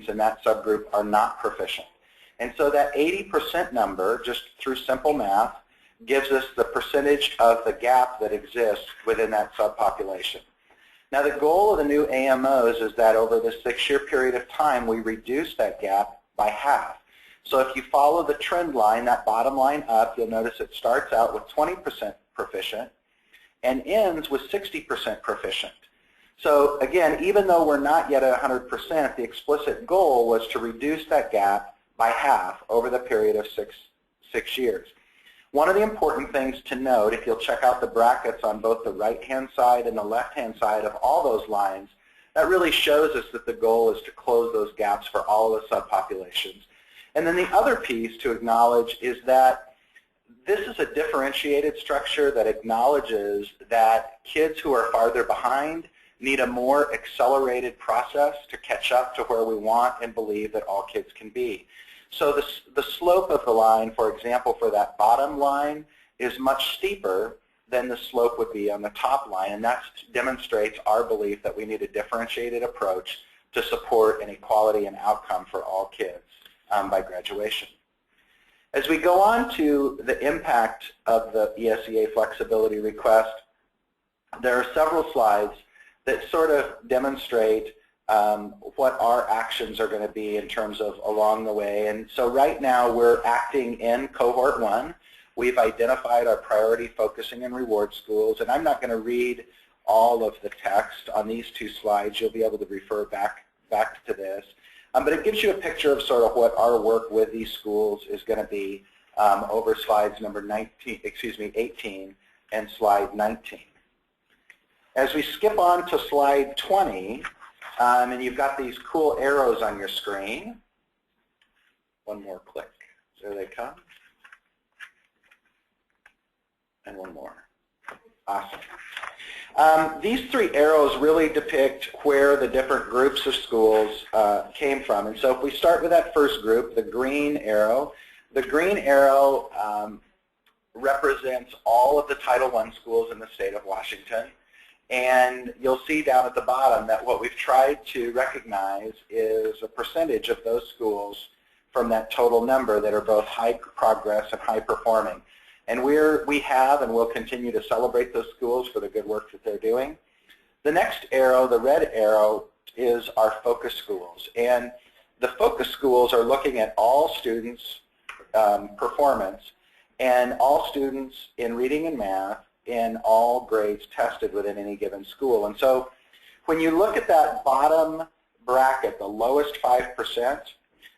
in that subgroup are not proficient. And so that 80% number, just through simple math, gives us the percentage of the gap that exists within that subpopulation. Now the goal of the new AMOs is that over the 6-year period of time, we reduce that gap by half. So if you follow the trend line, that bottom line up, you'll notice it starts out with 20% proficient and ends with 60% proficient. So again, even though we're not yet at 100%, the explicit goal was to reduce that gap by half over the period of six years. One of the important things to note, if you'll check out the brackets on both the right-hand side and the left-hand side of all those lines, that really shows us that the goal is to close those gaps for all of the subpopulations. And then the other piece to acknowledge is that this is a differentiated structure that acknowledges that kids who are farther behind need a more accelerated process to catch up to where we want and believe that all kids can be. So the slope of the line, for example, for that bottom line is much steeper than the slope would be on the top line, and that demonstrates our belief that we need a differentiated approach to support an equality and outcome for all kids by graduation. As we go on to the impact of the ESEA flexibility request, there are several slides that sort of demonstrate what our actions are going to be in terms of along the way. And so right now we're acting in cohort 1. We've identified our priority focusing and reward schools, and I'm not going to read all of the text on these 2 slides. You'll be able to refer back to this. But it gives you a picture of sort of what our work with these schools is going to be over slides number 18 and slide 19. As we skip on to slide 20, and you've got these cool arrows on your screen. One more click. There they come. And one more. Awesome. These 3 arrows really depict where the different groups of schools came from. And so if we start with that first group, the green arrow represents all of the Title I schools in the state of Washington. And you'll see down at the bottom that what we've tried to recognize is a percentage of those schools from that total number that are both high progress and high performing. And we have and will continue to celebrate those schools for the good work that they're doing. The next arrow, the red arrow, is our focus schools. And the focus schools are looking at all students' performance and all students in reading and math in all grades tested within any given school. And so when you look at that bottom bracket, the lowest 5%,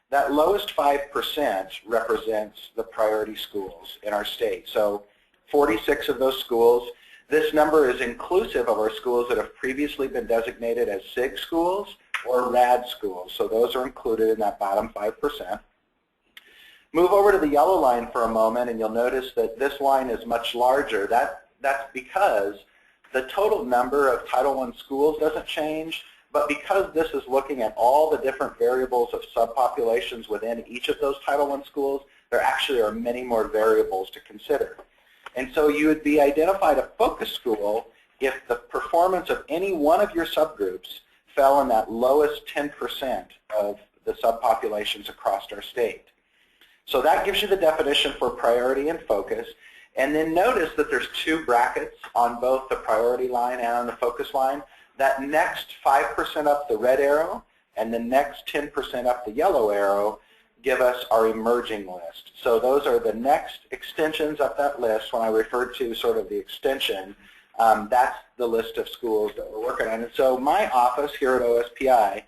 that lowest 5% represents the priority schools in our state. So 46 of those schools. This number is inclusive of our schools that have previously been designated as SIG schools or RAD schools. So those are included in that bottom 5%. Move over to the yellow line for a moment, and you'll notice that this line is much larger. That's because the total number of Title I schools doesn't change, but because this is looking at all the different variables of subpopulations within each of those Title I schools, there actually are many more variables to consider. And so you would be identified a focus school if the performance of any one of your subgroups fell in that lowest 10% of the subpopulations across our state. So that gives you the definition for priority and focus. And then notice that there's 2 brackets on both the priority line and on the focus line. That next 5% up the red arrow and the next 10% up the yellow arrow give us our emerging list. So those are the next extensions up that list. When I refer to sort of the extension, that's the list of schools that we're working on. And so my office here at OSPI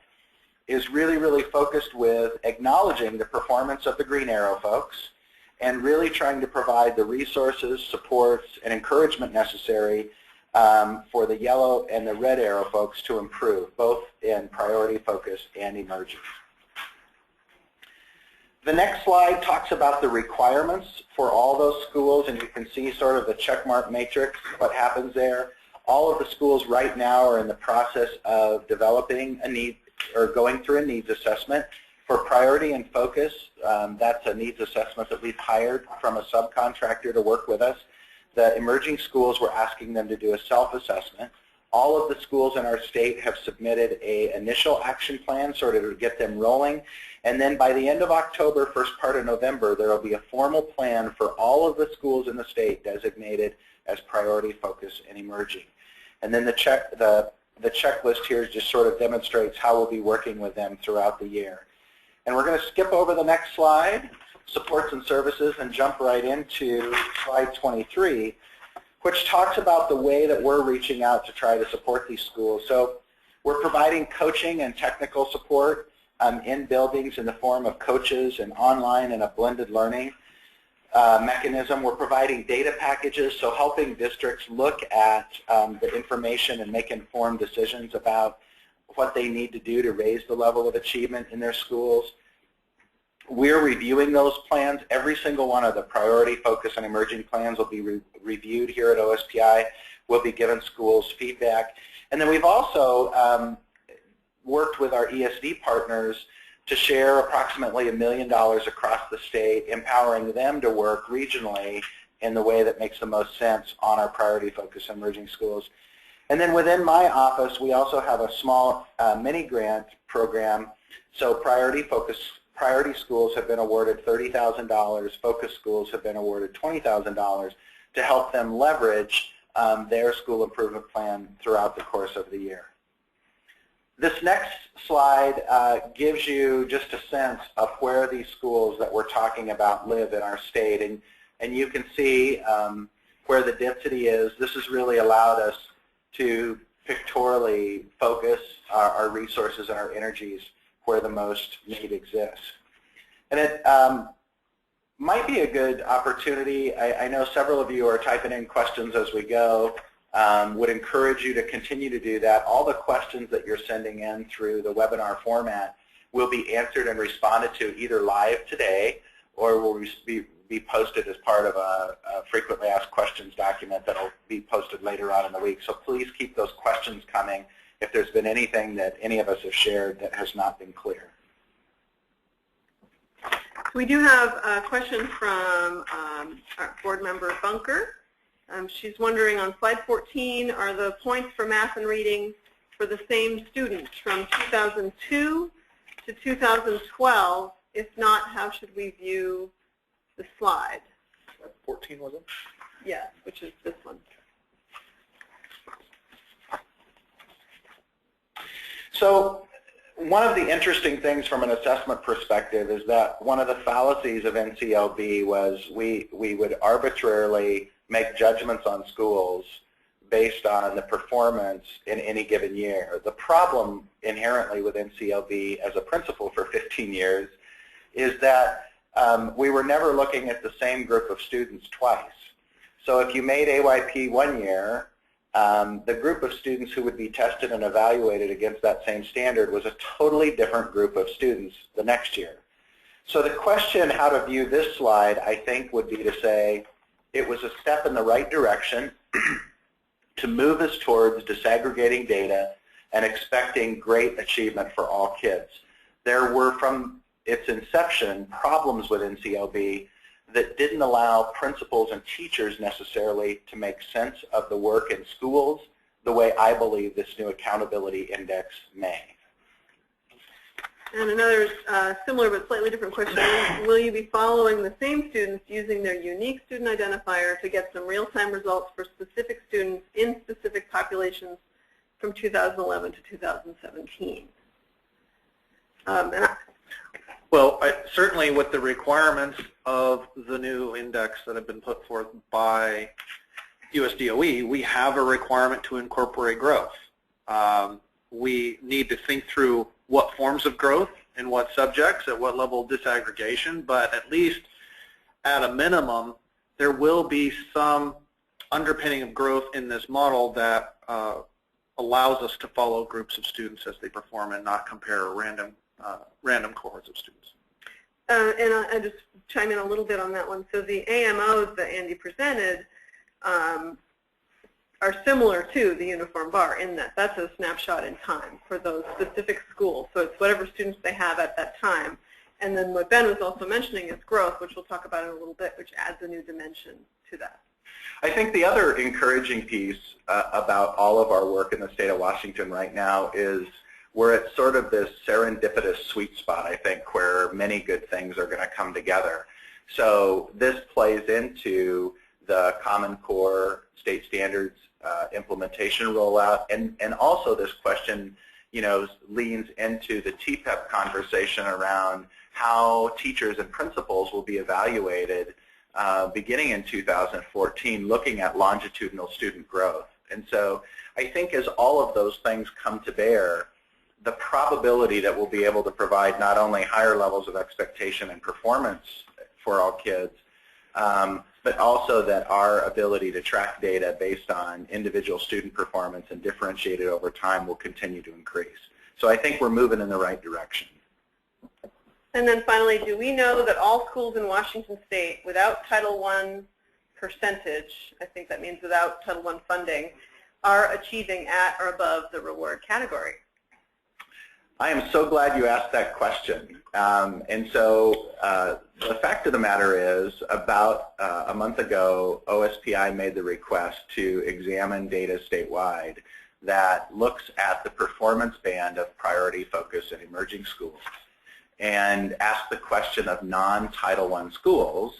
is really, really focused with acknowledging the performance of the green arrow folks and really trying to provide the resources, supports, and encouragement necessary for the yellow and the red arrow folks to improve, both in priority, focus, and emerging. The next slide talks about the requirements for all those schools, and you can see sort of the checkmark matrix, what happens there. All of the schools right now are in the process of developing a need or going through a needs assessment. For priority and focus, that's a needs assessment that we've hired from a subcontractor to work with us. The emerging schools, we're asking them to do a self-assessment. All of the schools in our state have submitted an initial action plan sort of to get them rolling. And then by the end of October, first part of November, there will be a formal plan for all of the schools in the state designated as priority, focus, and emerging. And then the checklist here just sort of demonstrates how we'll be working with them throughout the year. And we're going to skip over the next slide, supports and services, and jump right into slide 23, which talks about the way that we're reaching out to try to support these schools. So we're providing coaching and technical support in buildings in the form of coaches and online and a blended learning mechanism. We're providing data packages, so helping districts look at the information and make informed decisions about what they need to do to raise the level of achievement in their schools. We're reviewing those plans. Every single one of the priority, focus, and emerging plans will be reviewed here at OSPI. We'll be giving schools feedback. And then we've also worked with our ESD partners to share approximately $1 million across the state, empowering them to work regionally in the way that makes the most sense on our priority, focus, and emerging schools. And then within my office, we also have a small mini grant program. So priority schools have been awarded $30,000. Focus schools have been awarded $20,000 to help them leverage their school improvement plan throughout the course of the year. This next slide gives you just a sense of where these schools that we're talking about live in our state. And you can see where the density is. This has really allowed us to pictorially focus our resources and our energies where the most need exists. And it might be a good opportunity. I know several of you are typing in questions as we go. Would encourage you to continue to do that. All the questions that you're sending in through the webinar format will be answered and responded to either live today or will be posted as part of a frequently asked questions document that will be posted later on in the week. So please keep those questions coming if there's been anything that any of us have shared that has not been clear. We do have a question from our board member Bunker. She's wondering on slide 14, are the points for math and reading for the same students from 2002 to 2012? If not, how should we view the slide? 14 was it? Yes, which is this one. So one of the interesting things from an assessment perspective is that one of the fallacies of NCLB was we would arbitrarily make judgments on schools based on the performance in any given year. The problem inherently with NCLB as a principal for 15 years is that we were never looking at the same group of students twice. So if you made AYP one year, the group of students who would be tested and evaluated against that same standard was a totally different group of students the next year. So the question how to view this slide, I think, would be to say it was a step in the right direction to move us towards disaggregating data and expecting great achievement for all kids. There were, from its inception, problems with NCLB that didn't allow principals and teachers necessarily to make sense of the work in schools the way I believe this new accountability index may. And another similar but slightly different question, will you be following the same students using their unique student identifier to get some real-time results for specific students in specific populations from 2011 to 2017? Well, certainly with the requirements of the new index that have been put forth by USDOE, we have a requirement to incorporate growth. We need to think through what forms of growth and what subjects, at what level of disaggregation, but at least at a minimum, there will be some underpinning of growth in this model that allows us to follow groups of students as they perform and not compare random cohorts of students. And I just chime in a little bit on that one. So the AMOs that Andy presented are similar to the uniform bar in that that's a snapshot in time for those specific schools. So it's whatever students they have at that time. And then what Ben was also mentioning is growth, which we'll talk about in a little bit, which adds a new dimension to that. I think the other encouraging piece about all of our work in the state of Washington right now is we're at sort of this serendipitous sweet spot, I think, where many good things are going to come together. So this plays into the Common Core state standards implementation rollout, and also this question, you know, leans into the TPEP conversation around how teachers and principals will be evaluated beginning in 2014, looking at longitudinal student growth. And so I think as all of those things come to bear, the probability that we'll be able to provide not only higher levels of expectation and performance for all kids, but also that our ability to track data based on individual student performance and differentiate it over time will continue to increase. So I think we're moving in the right direction. And then finally, do we know that all schools in Washington State without Title I percentage, I think that means without Title I funding, are achieving at or above the reward category? I am so glad you asked that question. And so the fact of the matter is, about a month ago, OSPI made the request to examine data statewide that looks at the performance band of priority focus and emerging schools, and asked the question of non-Title I schools,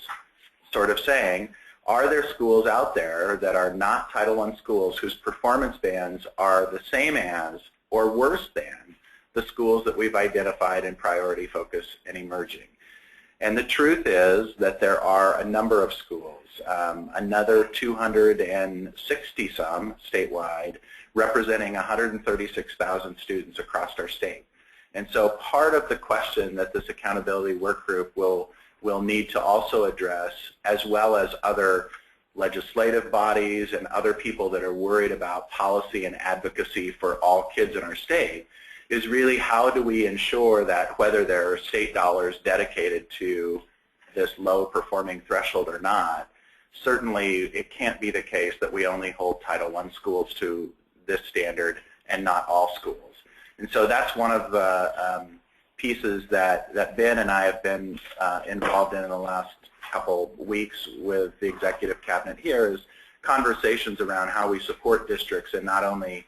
sort of saying, are there schools out there that are not Title I schools whose performance bands are the same as or worse than the schools that we've identified in priority focus and emerging? And the truth is that there are a number of schools, another 260 some statewide, representing 136,000 students across our state. And so part of the question that this accountability work group will need to also address, as well as other legislative bodies and other people that are worried about policy and advocacy for all kids in our state, is really how do we ensure that whether there are state dollars dedicated to this low performing threshold or not, certainly it can't be the case that we only hold Title I schools to this standard and not all schools. And so that's one of the pieces that Ben and I have been involved in the last couple weeks with the executive cabinet here, is conversations around how we support districts in not only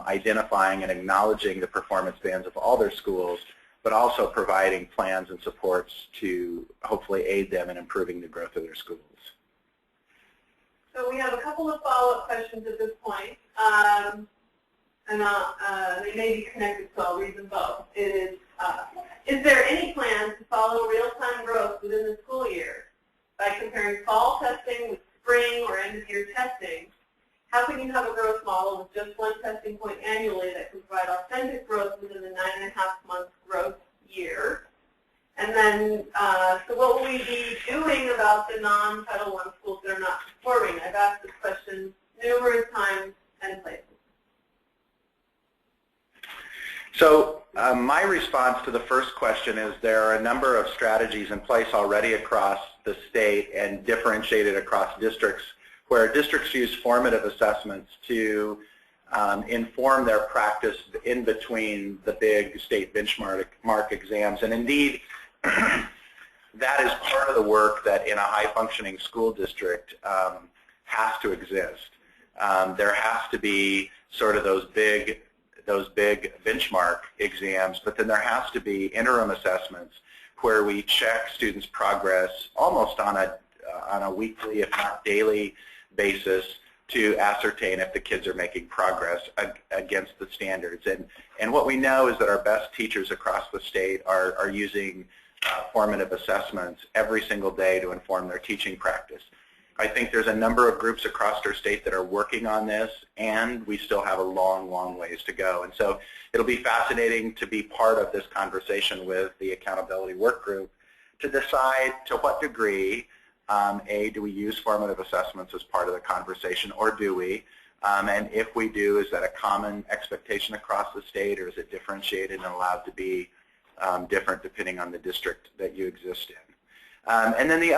identifying and acknowledging the performance bands of all their schools, but also providing plans and supports to hopefully aid them in improving the growth of their schools. So we have a couple of follow-up questions at this point, and they may be connected, so I'll read them both. It is there any plan to follow real-time growth within the school year by comparing fall testing with spring or end-of-year testing? How can you have a growth model with just one testing point annually that can provide authentic growth within the 9.5-month growth year? And then, so what will we be doing about the non-Title I schools that are not performing? I've asked this question numerous times and places. So my response to the first question is there are a number of strategies in place already across the state and differentiated across districts, where districts use formative assessments to inform their practice in between the big state benchmark exams. And indeed, that is part of the work that in a high-functioning school district has to exist. There has to be sort of those big benchmark exams, but then there has to be interim assessments where we check students' progress almost on a weekly, if not daily, basis to ascertain if the kids are making progress against the standards. And what we know is that our best teachers across the state are using formative assessments every single day to inform their teaching practice. I think there's a number of groups across our state that are working on this, and we still have a long, long ways to go. And so it'll be fascinating to be part of this conversation with the accountability work group to decide to what degree, A, do we use formative assessments as part of the conversation, or do we? And if we do, is that a common expectation across the state, or is it differentiated and allowed to be different depending on the district that you exist in? And then the